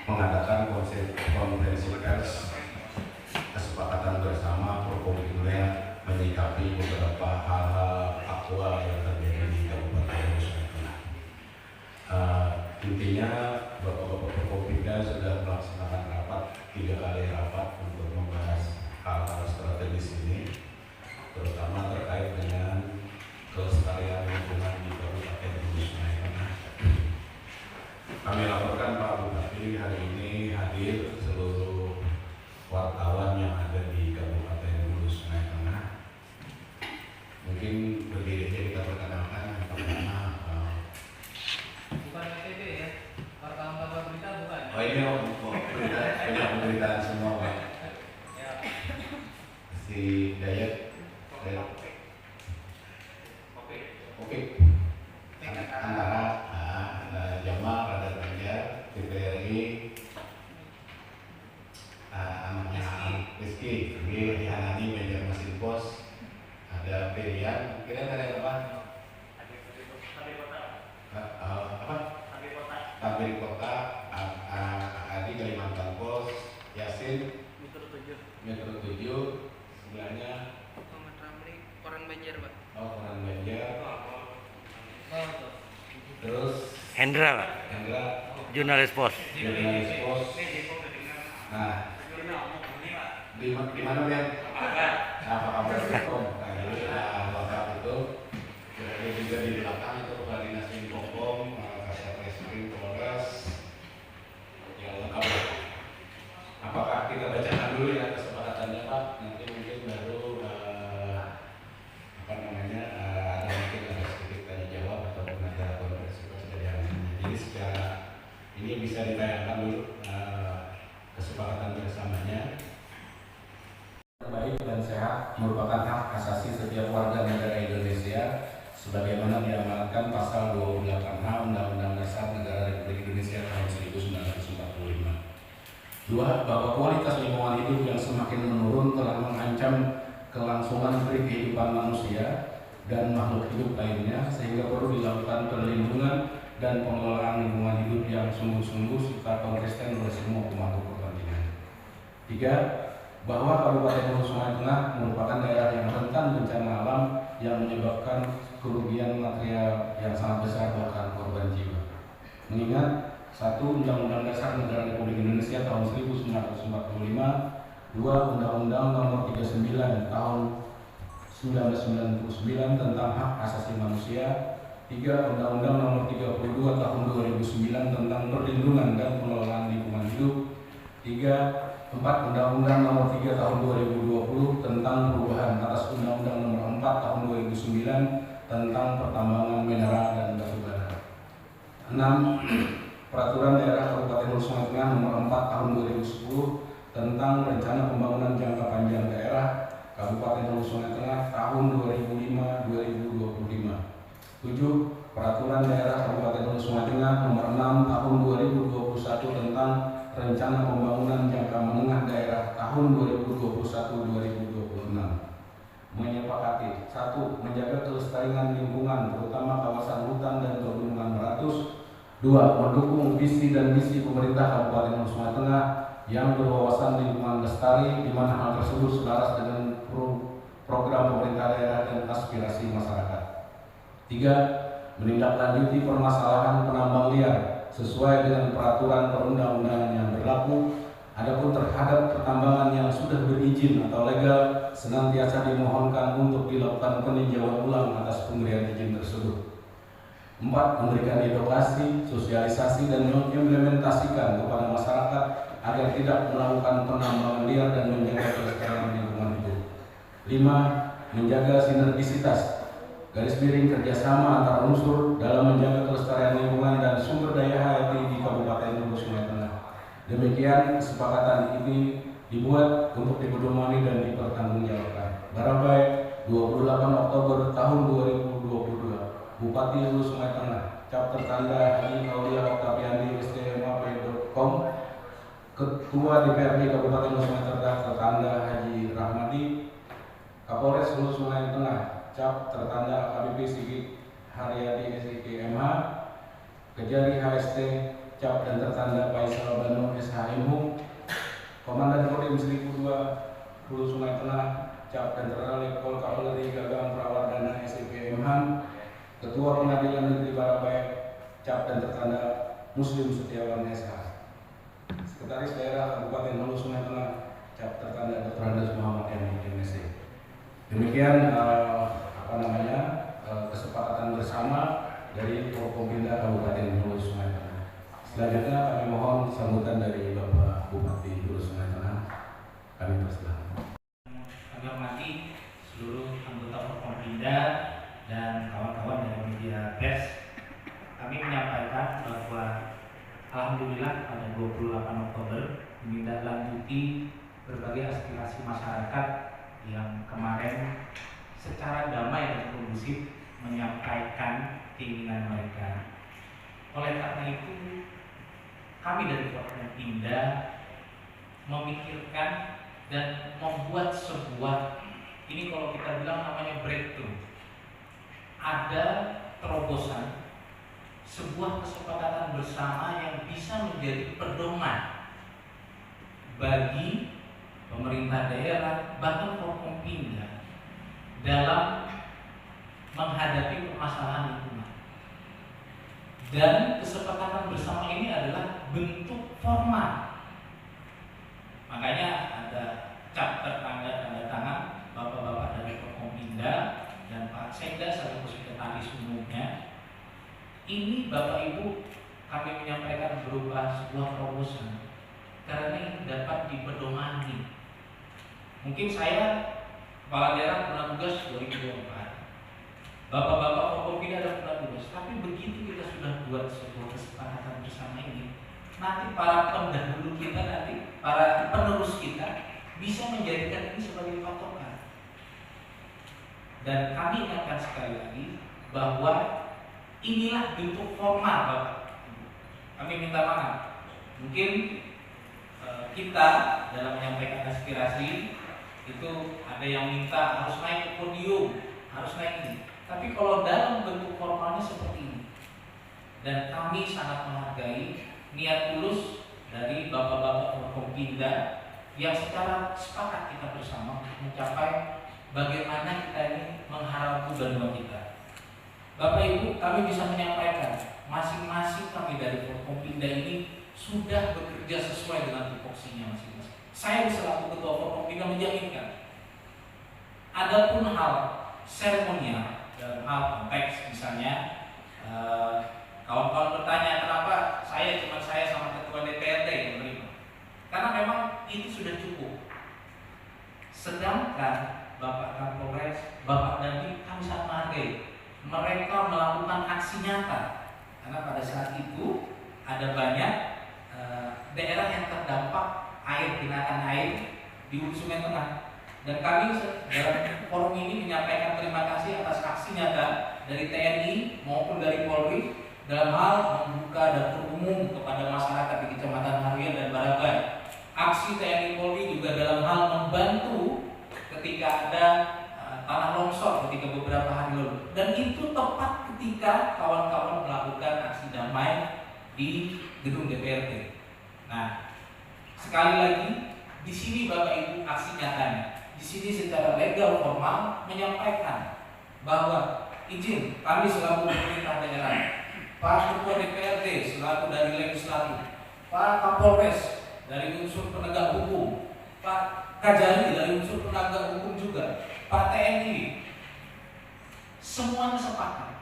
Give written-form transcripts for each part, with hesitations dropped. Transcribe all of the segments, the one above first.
mengadakan konferensi pers kesepakatan bersama Forkompimda menyikapi beberapa hal-hal aktual yang terjadi di Kabupaten Sungai Tengah. Intinya Bapak-Bapak Forkompimda sudah melaksanakan 3 kali rapat untuk membahas hal-hal strategis ini, terutama terkait dengan kelestarian lingkungan di Kabupaten Sungai Tengah. Kami laporkan Pak Bupati hari ini hadir seluruh wartawan yang ada di Kabupaten Hulu Sungai Tengah. Mungkin berdiri aja kita perkenalkan yang pertama. Bukan PTB ya, wartawan kabar berita bukan? Oh ini berita, banyak pemberitaan semua Pak. Ya. Si Dayat. Oke. Antara Jamal, Radar Banjar, TVRI, anaknya Rizky, Hanani, Media Mesin Pos, ada Perian, kira ada apa? Tabir Kota, Adi Kalimantan Pos, Yasin, Metro 7, sebelahnya Muhammad Ramli, Koran Banjar, Pak. Oh, Koran Banjar. Terus Hendra, Pak. Hendra, Jurnalis Pos. Jurnalis Pos. Nah, di mana Ben? Apa kabar? Jadi lengkap itu. Jadi juga di belakang itu koordinasi Infocom, Kasat Reskrim Polres. Ya lengkap. Apakah kita bacakan dulu ya kesepakatannya Pak? Nanti mungkin baru ada mungkin ada sedikit tanya jawab ataupun ada konversi pers dari hari ini. Jadi secara ini bisa ditayangkan dulu kesepakatan bersamanya. Baik dan sehat merupakan hak asasi setiap warga negara Indonesia sebagaimana diamanatkan pasal 28H Undang-Undang Dasar Negara Republik Indonesia tahun 1945. 2. Bahwa kualitas lingkungan hidup yang semakin menurun telah mengancam kelangsungan kehidupan manusia dan makhluk hidup lainnya, sehingga perlu dilakukan perlindungan dan pengelolaan lingkungan hidup yang sungguh-sungguh serta konsisten oleh semua pemangku kepentingan. 3. Bahwa Kabupaten Hulu Sungai Tengah merupakan daerah yang rentan bencana alam yang menyebabkan kerugian material yang sangat besar bahkan korban jiwa. Mengingat 1. Undang-Undang Dasar Negara Republik Indonesia tahun 1945, 2. Undang-Undang Nomor 39 Tahun 1999 tentang Hak Asasi Manusia, 3. Undang-Undang Nomor 32 Tahun 2009 tentang Perlindungan dan Pengelolaan Lingkungan Hidup, 3. 4. Undang-Undang Nomor 3 Tahun 2020 tentang perubahan atas Undang-Undang Nomor 4 Tahun 2009 tentang Pertambangan Mineral dan Batubara. 6. Peraturan Daerah Kabupaten Hulu Sungai Tengah Nomor 4 Tahun 2010 tentang Rencana Pembangunan Jangka Panjang Daerah Kabupaten Hulu Sungai Tengah tahun 2005-2025. 7. Peraturan Daerah Kabupaten Hulu Sungai Tengah Nomor 6 Tahun 2021 tentang Rencana Pembangunan Jangka Menengah Daerah tahun 2021-2026. Menyepakati 1. Menjaga kelestarian lingkungan terutama kawasan hutan dan pegunungan beratus. 2. Mendukung visi dan misi pemerintah Kabupaten Hulu Sungai Tengah yang berwawasan lingkungan lestari, di mana hal tersebut selaras dengan program pemerintah daerah dan aspirasi masyarakat. 3. Menindaklanjuti permasalahan penambang liar sesuai dengan peraturan perundang-undangan yang berlaku. Adapun terhadap pertambangan yang sudah berizin atau legal, senantiasa dimohonkan untuk dilakukan peninjauan ulang atas pemberian izin tersebut. 4. Memberikan edukasi, sosialisasi, dan mengimplementasikan kepada masyarakat agar tidak melakukan penambangan liar dan menjaga kelestarian lingkungan hidup. 5. Menjaga sinergisitas kerjasama antar unsur dalam menjaga kelestarian lingkungan dan sumber daya hayati di Kabupaten Hulu Sungai Tengah. Demikian kesepakatan ini dibuat untuk dipedomani dan dipertanggungjawabkan. Barabai 28 Oktober tahun 2022. Bupati Hulu Sungai Tengah, Cap tertanda Haji Aulia Oktaviani STMAP.com, Ketua DPRD Kabupaten Hulu Sungai Tengah tertanda Haji Rahmadi, Kapolres Hulu Sungai Tengah, Cap tertanda AKBP Sigit Haryadi SIK MH, Kejari HST, Cap dan tertanda Faisal Banu SHMU, Komandan Kodim 1002 Hulu Sungai Tengah, Cap Jenderal Letkol Kavaleri Gagang Prawardana SIP MH, Ketua Pengadilan Negeri Barabaik, Cap dan Tertanda Muslim Setiawan SH. Sekretaris Daerah Kabupaten Hulu Sungai Tengah, Cap Tertanda Dr. Andes Muhammad MSc. Demikian kesepakatan bersama dari Forkompinda Kabupaten Hulu Sungai Tengah. Selanjutnya kami mohon sambutan dari Bapak Bupati Hulu Sungai Tengah. Kami persilahkan. Kami hormati seluruh anggota Forkompinda dan kawan-kawan dari media pers. Kami menyampaikan bahwa alhamdulillah pada 28 Oktober menindaklanjuti berbagai aspirasi masyarakat yang kemarin secara damai dan kondusif menyampaikan keinginan mereka. Oleh karena itu, kami dari Forkompinda memikirkan dan membuat sebuah, ini kalau kita bilang namanya breakthrough, ada terobosan, sebuah kesepakatan bersama yang bisa menjadi pedoman bagi pemerintah daerah, bahkan Forkompinda dalam menghadapi permasalahan lingkungan. Dan kesepakatan bersama ini adalah bentuk formal. Makanya ada cap tanda tangan bapak-bapak dari Forkompinda dan Pak Sekda selaku sekretaris umumnya. Ini Bapak Ibu kami menyampaikan berupa sebuah proposal karena ini dapat dipedomani. Mungkin saya kepala daerah pernah tugas 2024, bapak-bapak Forkompinda ada pernah tugas, tapi begitu kita sudah buat sebuah kesepakatan bersama ini, nanti para pendahulu kita, nanti para penerus kita bisa menjadikan ini sebagai patokan. Dan kami ingatkan sekali lagi bahwa inilah bentuk formal, Bapak. Kami minta maaf. Mungkin kita dalam menyampaikan aspirasi itu ada yang minta harus naik ke podium, harus naik ini. Tapi kalau dalam bentuk formalnya seperti ini, dan kami sangat menghargai niat tulus dari bapak-bapak Forkompinda yang secara sepakat kita bersama untuk mencapai bagaimana kita ini mengharap tujuan kita. Bapak Ibu, kami bisa menyampaikan masing-masing kami dari Forkompinda ini sudah bekerja sesuai dengan tupoksinya masing-masing. Saya selaku ketua Forkompinda menjaminkan, adapun hal seremonial dalam hal konteks misalnya kawan-kawan bertanya kenapa saya sama ketua DPRD yang menerima, karena memang itu sudah cukup. Sedangkan Bapak Kapolres, Bapak Dandim kami sangat menghargai. Mereka melakukan aksi nyata karena pada saat itu ada banyak daerah yang terdampak genangan air di Hulu Sungai Tengah, dan kami dalam forum ini menyampaikan terima kasih atas aksi nyata dari TNI maupun dari Polri dalam hal membuka dapur umum kepada masyarakat di Kecamatan Harian dan Barabai. Aksi TNI Polri juga dalam hal membantu ketika ada tanah longsor ketika beberapa hari lalu, dan itu tepat ketika kawan-kawan melakukan aksi damai di gedung DPRD. Nah, sekali lagi di sini Bapak Ibu aksi nyatanya. Di sini secara legal formal menyampaikan bahwa izin kami selaku pemerintah daerah, Pak Ketua DPRD selaku dari legislatif, Pak Kapolres dari unsur penegak hukum, Pak Kajari dari unsur penegak hukum juga, Pak TNI, semuanya sepakat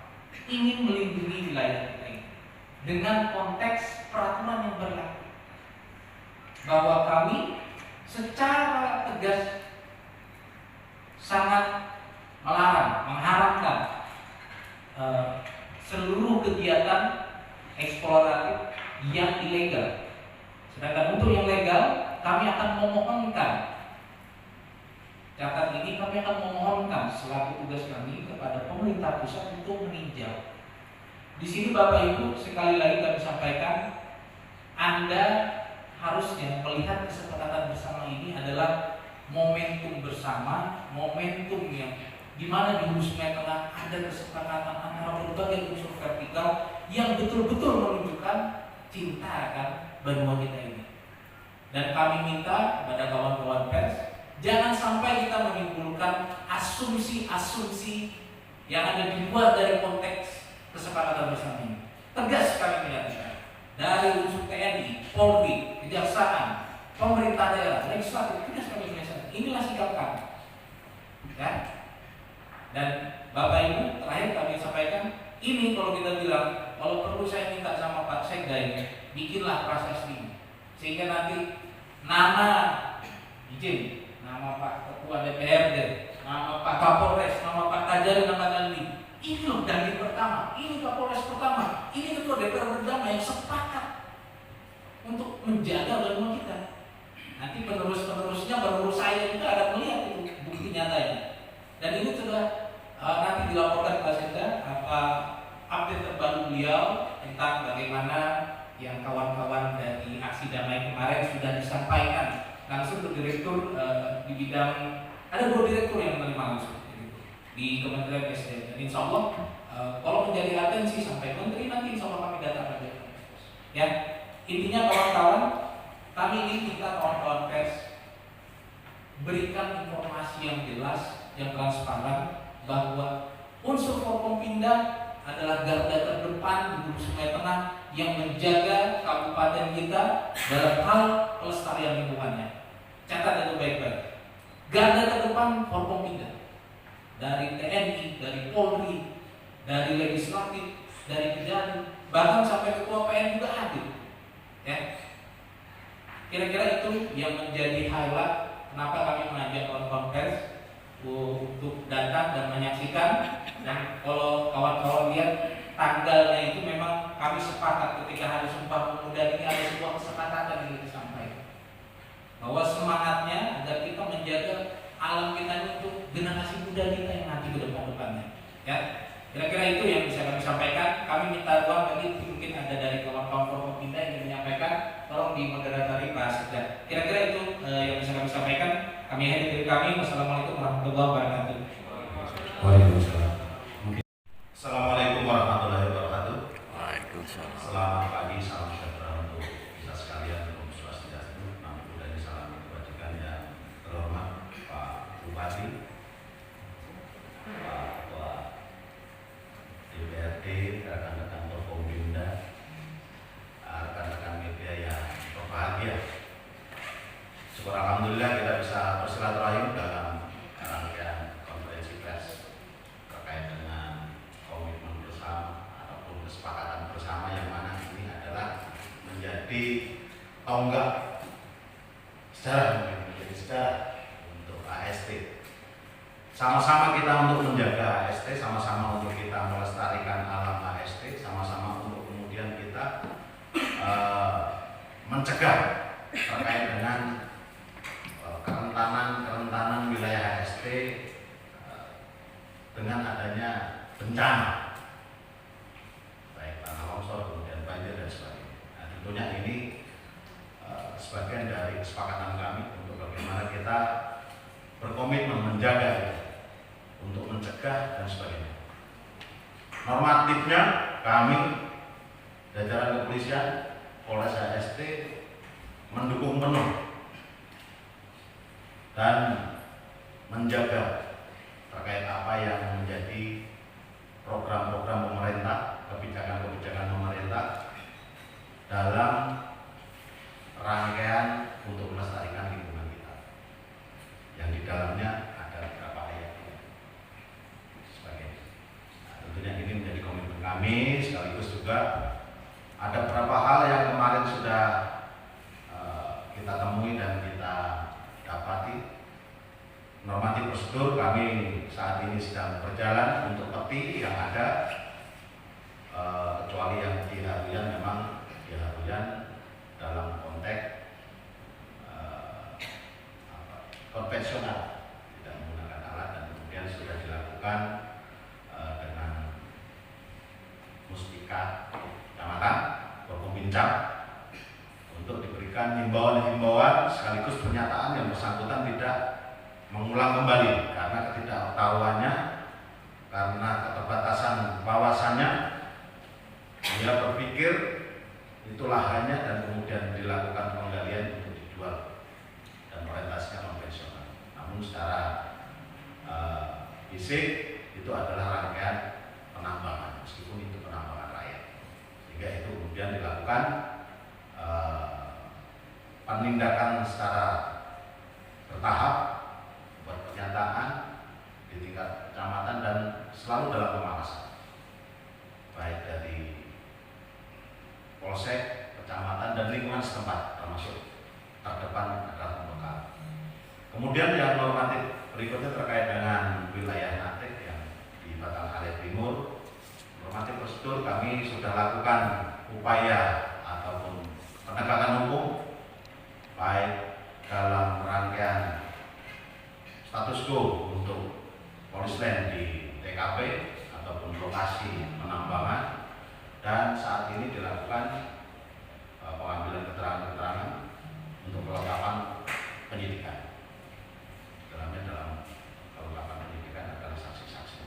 ingin melindungi wilayah kita ini dengan konteks peraturan yang berlaku, bahwa kami secara tegas sangat melarang, mengharamkan seluruh kegiatan eksploratif yang ilegal. Sedangkan untuk yang legal, kami akan memohonkan, catat ini, kami akan memohonkan selaku tugas kami kepada pemerintah pusat untuk meninjau. Di sini Bapak Ibu sekali lagi kami sampaikan, Anda harusnya melihat kesepakatan bersama ini adalah momentum bersama, momentum yang dimana di Hulu Sungai Tengah ada kesepakatan antara berbagai unsur vertikal yang betul-betul menunjukkan cinta akan benua kita ini. Dan kami minta kepada kawan-kawan pers, jangan sampai kita menimbulkan asumsi-asumsi yang ada di luar dari konteks kesepakatan bersama ini. Tegas kami menyatakan dari unsur TNI, Polri, Kejaksaan, pemerintah daerah, legislatif, tegas kami menyatakan inilah sikap kami. Ya. Dan Bapak Ibu, terakhir kami sampaikan, ini kalau kita bilang, kalau perlu saya minta sama Pak Sekda ini, bikinlah prasasti, sehingga nanti nama izin, nama Pak Ketua DPRD, nama Pak Kapolres, nama Pak Kajari, nama Dandi, ini loh Dandi pertama, ini Kapolres pertama, ini Ketua DPR pertama yang sepakat untuk menjaga agama kita. Nanti penerus-penerusnya, penerus saya juga ada melihat itu bukti nyatanya. Dan ini sudah nanti dilaporkan Pak Sekda apa update terbaru beliau tentang bagaimana yang kawan-kawan dari aksi damai kemarin sudah disampaikan langsung ke direktur di bidang, ada 2 direktur yang menerima langsung di Kementerian SDM. Dan insya Allah kalau menjadi atensi sampai menteri nanti insya Allah kami datang aja. Ya, intinya kawan-kawan, kami ingin kita kawan-kawan pers berikan informasi yang jelas, yang transparan, bahwa unsur Forkompinda adalah garda terdepan di Hulu Sungai Tengah yang menjaga kabupaten kita dalam hal pelestarian lingkungannya. Catat itu baik-baik. Garda terdepan Forkompinda, dari TNI, dari Polri, dari legislatif, dari Kejari, bahkan sampai ketua PN juga hadir. Ya, kira-kira itu yang menjadi highlight kenapa kami mengajak kawan-kawan pers untuk datang dan menyaksikan. Dan kalau kawan-kawan lihat tanggalnya itu memang kami sepakat ketika Hari Sumpah Pemuda ini ada sebuah kesepakatan yang disampaikan bahwa semangatnya agar kita menjaga alam kita ini untuk generasi muda kita yang nanti ke depan-depannya. Ya, kira-kira itu yang bisa kami sampaikan. Kami minta doa tadi mungkin ada dari kawan-kawan Forkompinda yang menyampaikan, tolong dimoderatori Pak Sekda. Kira-kira itu yang bisa kami sampaikan. Kami akhiri dari kami. Wassalamualaikum warahmatullahi wabarakatuh. Waalaikumsalam. Assalamualaikum warahmatullahi wabarakatuh. Waalaikumsalam. Selamat pagi, salam sejahtera untuk kita sekalian. Om Swastiastu, Namo Buddhaya, salam kebajikan yang terhormat Pak Bupati, Pak Ketua DPRD, rekan-rekan Forkompinda, rekan-rekan media yang berbahagia. Syukur alhamdulillah kita bisa bersilaturahim dalam rangkaian konferensi pers terkait dengan komitmen bersama ataupun kesepakatan bersama yang mana ini adalah menjadi tonggak sejarah, menjadi sejarah untuk AST. Sama-sama kita untuk menjaga AST, sama-sama untuk kita melestarikan alam AST, sama-sama untuk kemudian kita mencegah terkait dengan kerentanan wilayah AST dengan adanya bencana, baik tanah longsor, kemudian banjir dan sebagainya. Nah, tentunya ini sebagian dari kesepakatan kami untuk bagaimana kita berkomitmen menjaga itu, untuk mencegah dan sebagainya. Normatifnya kami jajaran kepolisian Polres AST mendukung penuh dan menjaga terkait apa yang menjadi program-program pemerintah, kebijakan-kebijakan pemerintah dalam rangkaian untuk melestarikan lingkungan kita, yang di dalamnya ada beberapa ayat sebagainya. Nah, tentunya ini menjadi komitmen kami, sekaligus juga ada beberapa hal yang kemarin sudah kita temui dan kita dapati. Normatif prosedur kami saat ini sedang berjalan untuk peti yang ada, kecuali yang di harian memang di harian dalam konteks konvensional, tidak menggunakan alat, dan kemudian sudah dilakukan dengan mustika kecamatan Forkompinda untuk diberikan himbauan-himbauan sekaligus pernyataan yang bersangkutan tidak mengulang kembali karena ketidaktahuannya, karena keterbatasan wawasannya, dia berpikir itu lahannya dan kemudian dilakukan penggalian untuk dijual jual dan orientasinya konvensional. Namun secara fisik itu adalah rangkaian penambangan, meskipun itu penambangan rakyat. Sehingga itu kemudian dilakukan penindakan secara bertahap, buat pernyataan di tingkat kecamatan dan selalu dalam pengawasan, baik dari polsek, kecamatan dan lingkungan setempat, termasuk terdepan adalah pembekal. Kemudian yang normatif berikutnya terkait dengan wilayah Natek yang di Batang Ale Timur. Normatif prosedur kami sudah lakukan upaya ataupun penegakan hukum baik dalam rangkaian status quo untuk polis lain di TKP ataupun lokasi penambangan, dan saat ini dilakukan pengambilan keterangan-keterangan untuk kelengkapan penyidikan. Dalam kelengkapan penyidikan adalah saksi-saksi.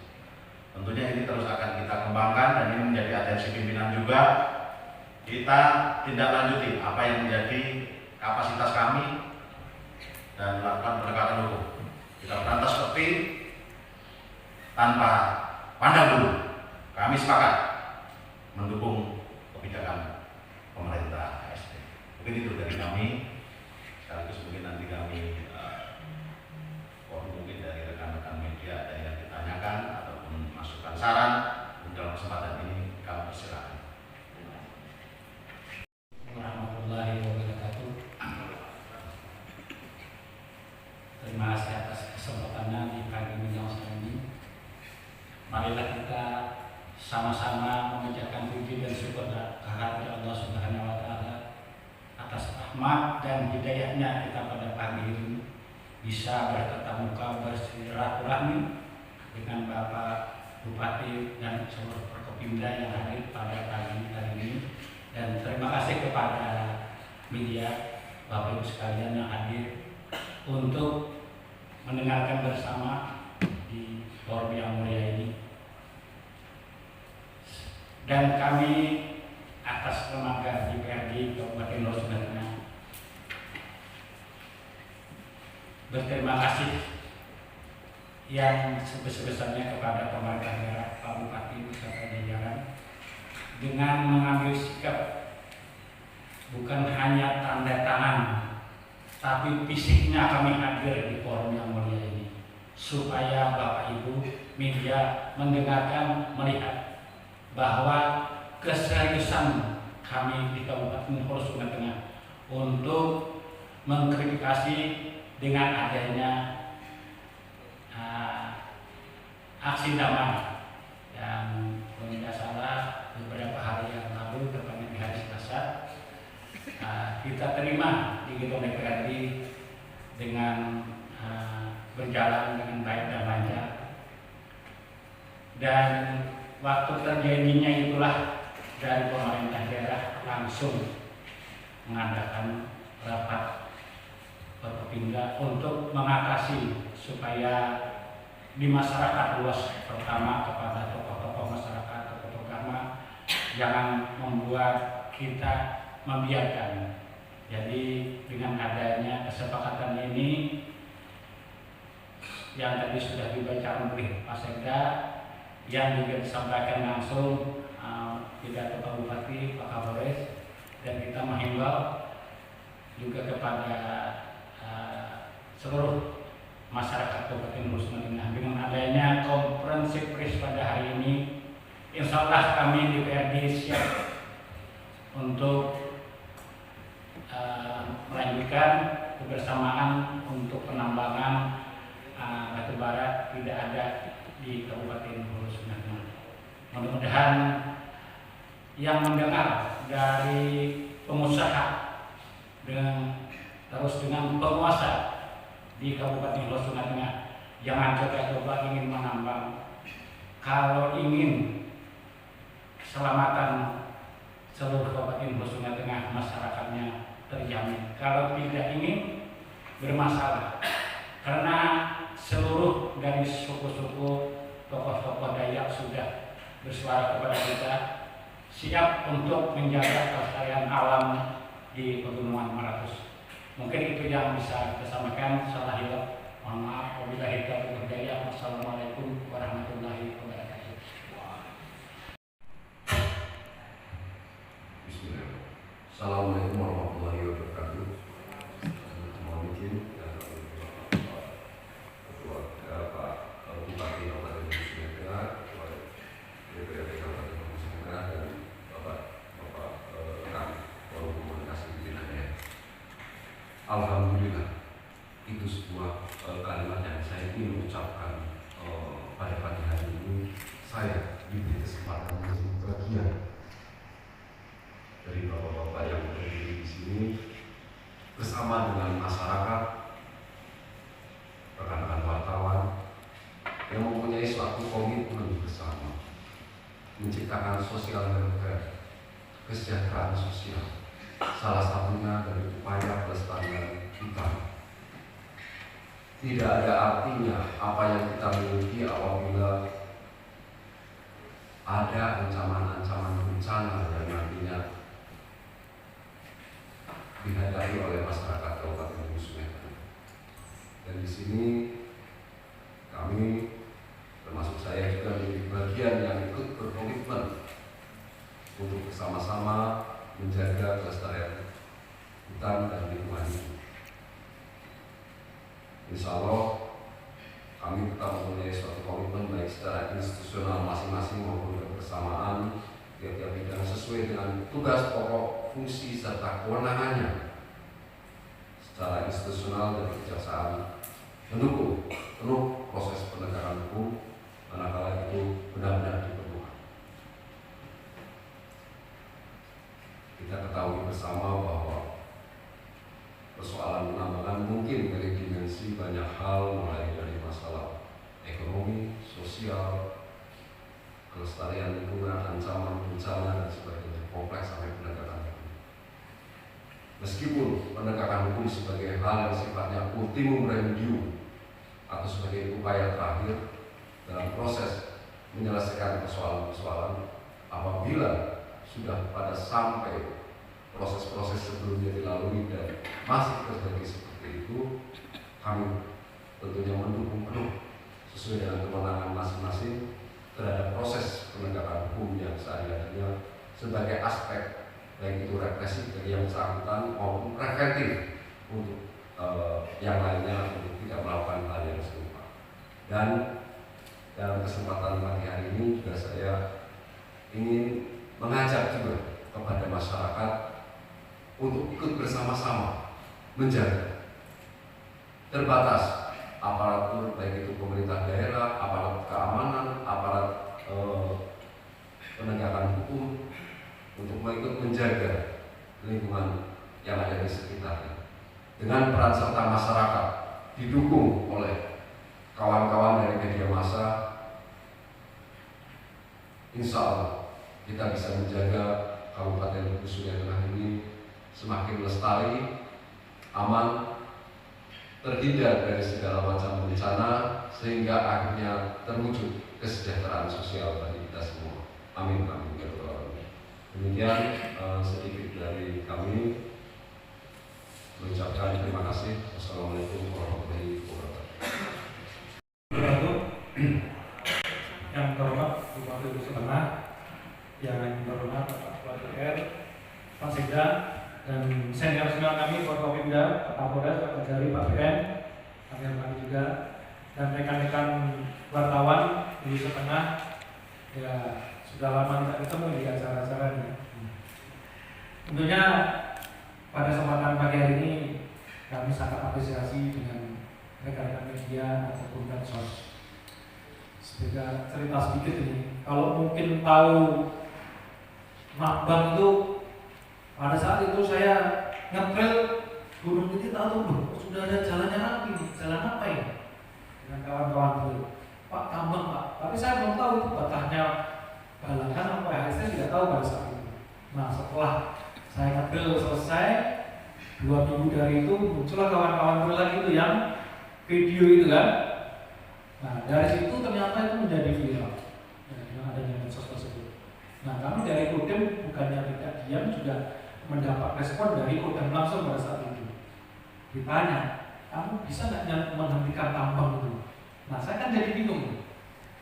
Tentunya ini terus akan kita kembangkan dan ini menjadi atensi pimpinan juga. Kita tindak lanjuti apa yang menjadi kapasitas kami dan melakukan penegakan hukum. Kita berantas seperti tanpa pandang bulu. Kami sepakat mendukung kebijakan pemerintah ASD. Mungkin itu dari kami. Sekaligus mungkin nanti kami mungkin dari rekan-rekan media ada yang ditanyakan ataupun masukan saran. Dalam kesempatan ini kami persilakan. Warahmatullahi wabarakatuh. Terima kasih atas kesempatannya di pagi yang ini. Marilah kita sama-sama mengucapkan puji dan syukur kehadirat Allah Subhanahu wa taala atas rahmat dan hidayahnya kita pada pagi ini bisa bertatap muka bersilaturahmi dengan Bapak Bupati dan seluruh Forkopimda yang hadir pada pagi hari ini. Dan terima kasih kepada media, Bapak Ibu sekalian yang hadir untuk mendengarkan bersama di forum yang mulia ini. Dan kami atas lembaga DPRD Kabupaten Lombok Tengah berterima kasih yang sebesar-besarnya kepada pemerintah daerah, Pak Bupati beserta jajaran dengan mengambil sikap bukan hanya tanda tangan, tapi fisiknya kami hadir di forum yang mulia ini supaya Bapak Ibu media mendengarkan, melihat bahwa keseriusan kami di Kabupaten Hulu Sungai Tengah untuk mengkritikasi dengan adanya aksi damai yang kalau tidak salah beberapa hari yang lalu, tepatnya di hari Selasa, kita terima di gedung DPRD dengan berjalan dengan baik dan lancar. Dan waktu terjadinya itulah dari pemerintah daerah langsung mengadakan rapat Forkopimda untuk mengatasi supaya di masyarakat luas, pertama kepada tokoh-tokoh masyarakat, tokoh agama, jangan membuat kita membiarkan. Jadi dengan adanya kesepakatan ini yang tadi sudah dibaca oleh Pak Sekda, yang juga disampaikan langsung pidato Pak Bupati, Pak Kapolres, dan kita menghimbau juga kepada seluruh masyarakat Kabupaten Hulu Sungai Tengah dengan adanya konferensi pers pada hari ini, insya Allah kami di DPRD siap untuk melanjutkan kebersamaan untuk penambangan batu bara tidak ada di Kabupaten Hulu Sungai Tengah. Mudah-mudahan yang mendengar dari pengusaha terus dengan penguasa di Kabupaten Hulu Sungai Tengah, jangan coba-coba ingin menambang. Kalau ingin keselamatan seluruh Kabupaten Hulu Sungai Tengah, masyarakatnya terjamin. Kalau tidak ingin bermasalah, karena seluruh dari suku-suku tokoh-tokoh Dayak sudah bersuara kepada kita siap untuk menjaga kelestarian alam di Pegunungan Meratus. Mungkin Mungkin itu yang bisa kita sampaikan. Salah hilaf, mohon maaf. Wabillahi taufiq wal hidayah. Wassalamualaikum warahmatullahi wabarakatuh. Bismillah. Assalamualaikum warahmatullahi wabarakatuh. Mohon izin Ketua Pak Bupati Kabupaten Sungai Tengah, Ketua DPRD Kabupaten Sungai Tengah, dan Bapak rekan Forum Komunikasi Wilayah. Alhamdulillah, itu sebuah kalimat yang saya ingin ucapkan pada pagi hari ini. Saya diberi kesempatan menjadi bagian dari bapak-bapak yang berdiri di sini bersama dengan masyarakat, rekan-rekan wartawan yang mempunyai suatu komitmen bersama menciptakan sosial welfare, kesejahteraan sosial. Salah satunya dari upaya pelestarian hutan. Tidak ada artinya apa yang kita miliki apabila ada ancaman-ancaman bencana yang nantinya dihadapi oleh masyarakat Kabupaten Sungai Tengah. Dan di sini kami, termasuk saya juga menjadi bagian yang ikut berkomitmen untuk bersama-sama menjaga kelestarian hutan dan lingkungan hidup. Insya Allah kami tetap mempunyai suatu komitmen baik secara institusional masing-masing maupun kebersamaan tiap-tiap bidang sesuai dengan tugas pokok, fungsi serta kewenangannya. Secara institusional dan kejaksaan mendukung penuh proses penegakan hukum manakala itu benar-benar diperlukan. Kita ketahui bersama bahwa persoalan penambangan mungkin dari dimensi banyak hal, mulai dari masalah ekonomi, sosial, kelestarian lingkungan, ancaman bencana dan sebagainya, kompleks sampai penegakan hukum. Meskipun penegakan hukum sebagai hal yang sifatnya ultimum remedium atau sebagai upaya terakhir dalam proses menyelesaikan persoalan-persoalan, apabila sudah pada sampai proses-proses sebelumnya dilalui dan masih terjadi seperti itu, kami tentunya mendukung penuh sesuai dengan kewenangan masing-masing terhadap proses penegakan hukum yang sehari-harinya sebagai aspek baik itu represif bagi yang bersangkutan maupun preventif untuk yang lainnya untuk tidak melakukan hal yang serupa. Dan dalam kesempatan pagi hari ini juga saya ingin mengajak juga kepada masyarakat untuk ikut bersama-sama menjaga terbatas aparatur baik itu pemerintah daerah, aparat keamanan, aparat penegakan hukum untuk ikut menjaga lingkungan yang ada di sekitarnya dengan peran serta masyarakat didukung oleh kawan-kawan dari media massa. Insya Allah kita bisa menjaga Kabupaten Sungai Tengah ini semakin lestari, aman, terhindar dari segala macam bencana, sehingga akhirnya terwujud kesejahteraan sosial bagi kita semua. Amin, amin, ya rabbal alamin. Demikian sedikit dari kami. Mengucapkan terima kasih. Wassalamualaikum warahmatullahi wabarakatuh. Yang terhormat Bupati Tengah, yang terhormat Bapak Ketua DPR, Pak Sekda, dan senior-senior kami, Forkopimda, Pak Kapolres, Pak Kajari, Pak PM, kami juga, dan rekan-rekan wartawan di Setengah, ya sudah lama tidak ketemu di acara-acaranya. Tentunya pada kesempatan pagi hari ini kami sangat apresiasi dengan rekan-rekan media ataupun medsos. Sedikit cerita sedikit ini, kalau mungkin tahu Makbang itu, pada saat itu saya ngetrail Gunung Titi, tahu sudah ada jalannya rapi nih, jalan apa ya? Dengan kawan-kawan itu, Pak tambang Pak, tapi saya belum tahu itu batasnya balangan apa ya, saya tidak tahu pada saat itu. Nah setelah saya ngetrail selesai, 2 minggu dari itu muncullah kawan-kawan lagi itu yang video itu kan. Nah dari situ ternyata itu menjadi viral, dengan adanya medsos tersebut. Nah kami dari Kodam bukannya tidak diam, juga mendapat respon dari Kodam langsung pada saat itu. Ditanya, kamu bisa nggak menghentikan tambang itu? Nah, saya kan jadi bingung.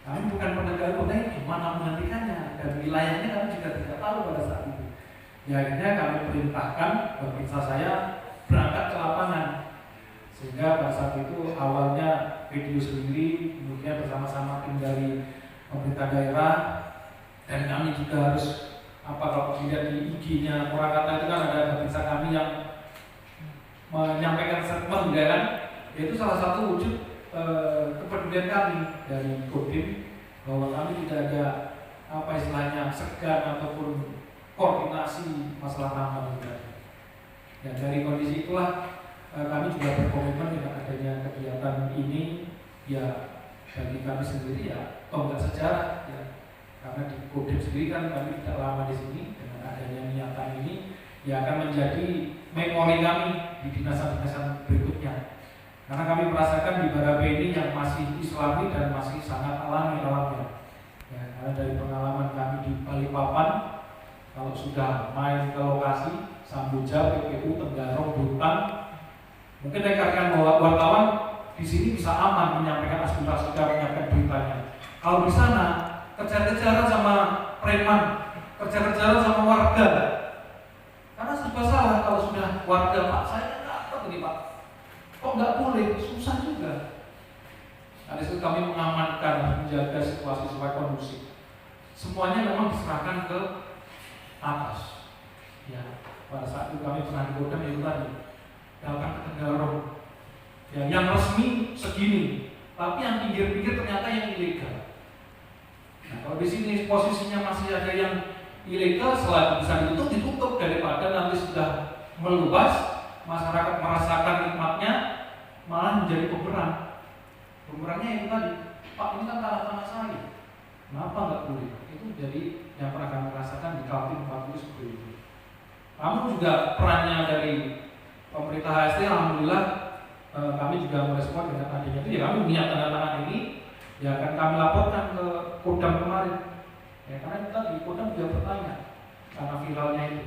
Kami bukan penegak hukum, gimana menghentikannya? Dan wilayahnya kami juga tidak tahu pada saat itu. Ya, akhirnya kami perintahkan pemirsa saya berangkat ke lapangan. Sehingga pada saat itu awalnya video sendiri, kemudian bersama-sama tim dari pemerintah daerah, dan kami juga harus kalau dilihat di IG-nya Purwakarta itu kan ada pemirsa kami yang menyampaikan statement kan, yaitu salah satu wujud kepedulian kami dari Kodim bahwa kami tidak ada istilahnya segan ataupun koordinasi masalah tambang juga. Dan dari kondisi itulah kami juga berkomitmen dengan adanya kegiatan ini, ya bagi kami sendiri ya tonggak sejarah ya, karena di Kodim sendiri kan kami tidak lama di sini, dengan adanya niatan ini ya akan menjadi memori kami di dinas-dinasan berikutnya. Karena kami merasakan di Barabe ini yang masih islami dan masih sangat alami alamnya. Ya, karena dari pengalaman kami di Balikpapan, kalau sudah main ke lokasi Sambuja, PPU, Tenggarong, Buntan, mungkin rekan-rekan wartawan di sini bisa aman menyampaikan aspirasi, menyampaikan beritanya. Kalau di sana kejar-kejaran sama preman, kejar-kejaran sama warga, karena serba salah. Kalau sudah warga, Pak saya nggak tahu ini Pak, kok nggak boleh, susah juga. Nah, disitu kami mengamankan, menjaga situasi supaya kondusif. Semuanya memang diserahkan ke atas. Ya, pada saat itu kami pernah di Kodam itu tadi datang ke Tenggarong. Ya, yang resmi segini, tapi yang pinggir-pinggir ternyata yang ilegal. Nah, kalau di sini posisinya masih ada yang ilegal, selain bisa ditutup daripada nanti sudah meluas, masyarakat merasakan nikmatnya, malah menjadi bumerang. Bumerangnya itu tadi, Pak ini kan tanah-tanah saya, kenapa nggak boleh? Itu jadi yang pernah kami rasakan di Kaltim 40 seperti itu. Namun juga perannya dari pemerintah HST, alhamdulillah kami juga merespon dengan adanya itu. Ya kami niat tanda tangan ini, ya akan kami laporkan ke Kodam kemarin. Ya karena kita di Kodam juga bertanya karena viralnya itu.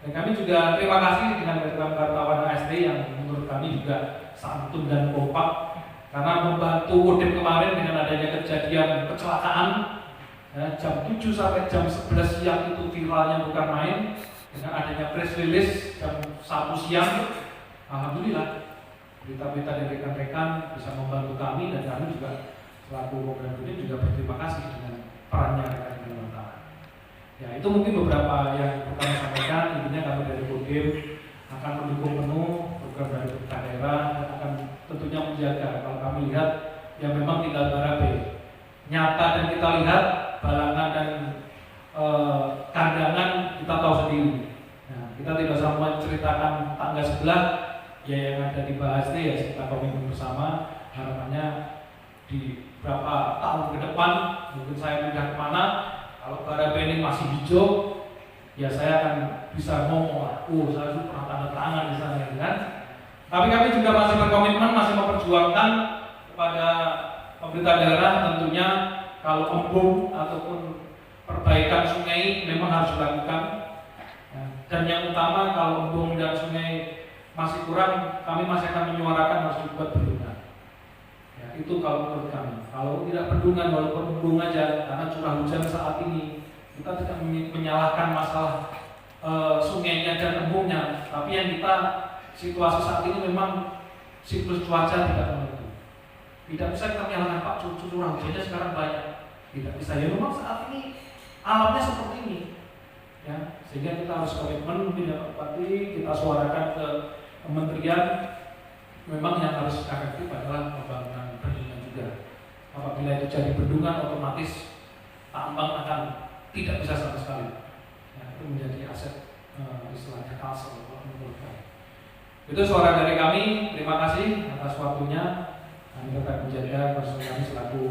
Dan kami juga terima kasih dengan wartawan HST yang menurut kami juga santun dan kompak karena membantu Kodim kemarin dengan adanya kejadian kecelakaan ya, jam 7 sampai jam 11 siang itu viralnya bukan main. Dengan adanya press release jam 1 siang, alhamdulillah berita-berita dari rekan-rekan bisa membantu kami, dan kami juga selaku program Kodim juga berterima kasih dengan perannya rekan-rekan wartawan. Ya itu mungkin beberapa yang kami sampaikan. Intinya kami dari Kodim akan mendukung penuh program dari pemerintah daerah dan akan tentunya menjaga. Kalau kami lihat yang memang tinggal Barabe nyata dan kita lihat Balangan dan kandangan kita tahu sendiri. Nah, kita tidak usah menceritakan tangga sebelah ya yang ada di BHST, ya kita komitmen bersama. Harapannya di beberapa tahun ke depan mungkin saya pindah kemana, kalau Barabe ini masih hijau, ya saya akan bisa ngomong, saya itu pernah tanda tangan di sana, kan? Tapi kami juga masih berkomitmen, masih memperjuangkan kepada pemerintah daerah tentunya kalau embung ataupun perbaikan sungai memang harus dilakukan. Dan yang utama kalau embung dan sungai masih kurang, kami masih akan menyuarakan harus dibuat bendungan. Ya, itu kalau menurut kami. Kalau tidak bendungan, walaupun embung aja, karena curah hujan saat ini kita tidak menyalahkan masalah sungainya dan embungnya, tapi yang kita situasi saat ini memang siklus cuaca tidak menentu. Tidak bisa kita menyalahkan Pak curah hujannya sekarang banyak. Tidak bisa, ya memang saat ini alamnya seperti ini. Ya, sehingga kita harus komitmen tidak Bupati, kita suarakan ke kementerian, memang yang harus efektif adalah pembangunan bendungan juga. Apabila itu jadi bendungan, otomatis tambang akan tidak bisa sama sekali. Ya, itu menjadi aset istilahnya kalsel menurut kami. Itu suara dari kami. Terima kasih atas waktunya. Kami tetap menjaga personil kami selaku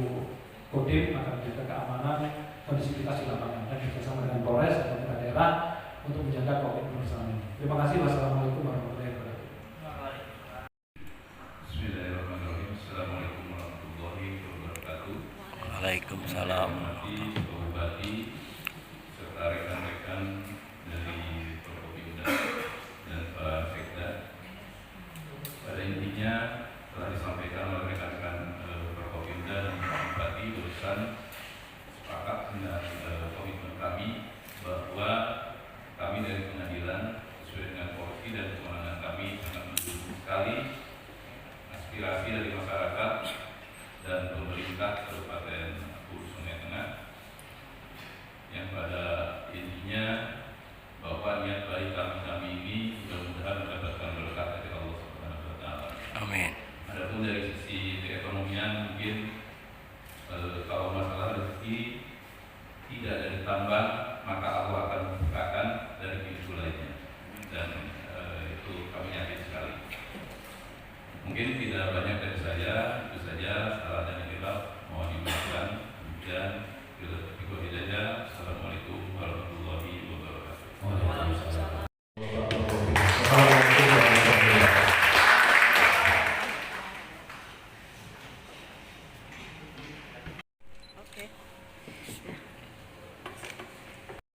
Kodim akan menjaga keamanan kondisivitas di lapangan dan bersama dengan Polres dan pemerintah daerah untuk menjaga komitmen bersama ini. Terima kasih. Wassalamualaikum warahmatullahi wabarakatuh. Bismillahirrahmanirrahim. Assalamualaikum warahmatullahi wabarakatuh. Waalaikumsalam. Pak Bupati serta rekan-rekan dari Forkopimda dan Pak Sekda. sekali aspirasi dari masyarakat dan pemerintah Kabupaten Hulu Sungai Tengah yang pada intinya bahwa niat baik kami ini mudah-mudahan mendapatkan berkat dari Allah Subhanahu wa taala. Amin. Adapun dari sisi keekonomian mungkin kalau masalah rezeki tidak ada ditambah maka Allah akan membukakan dari pintu lainnya dan itu kami yakin sekali. Mungkin tidak banyak dari saya, itu saja.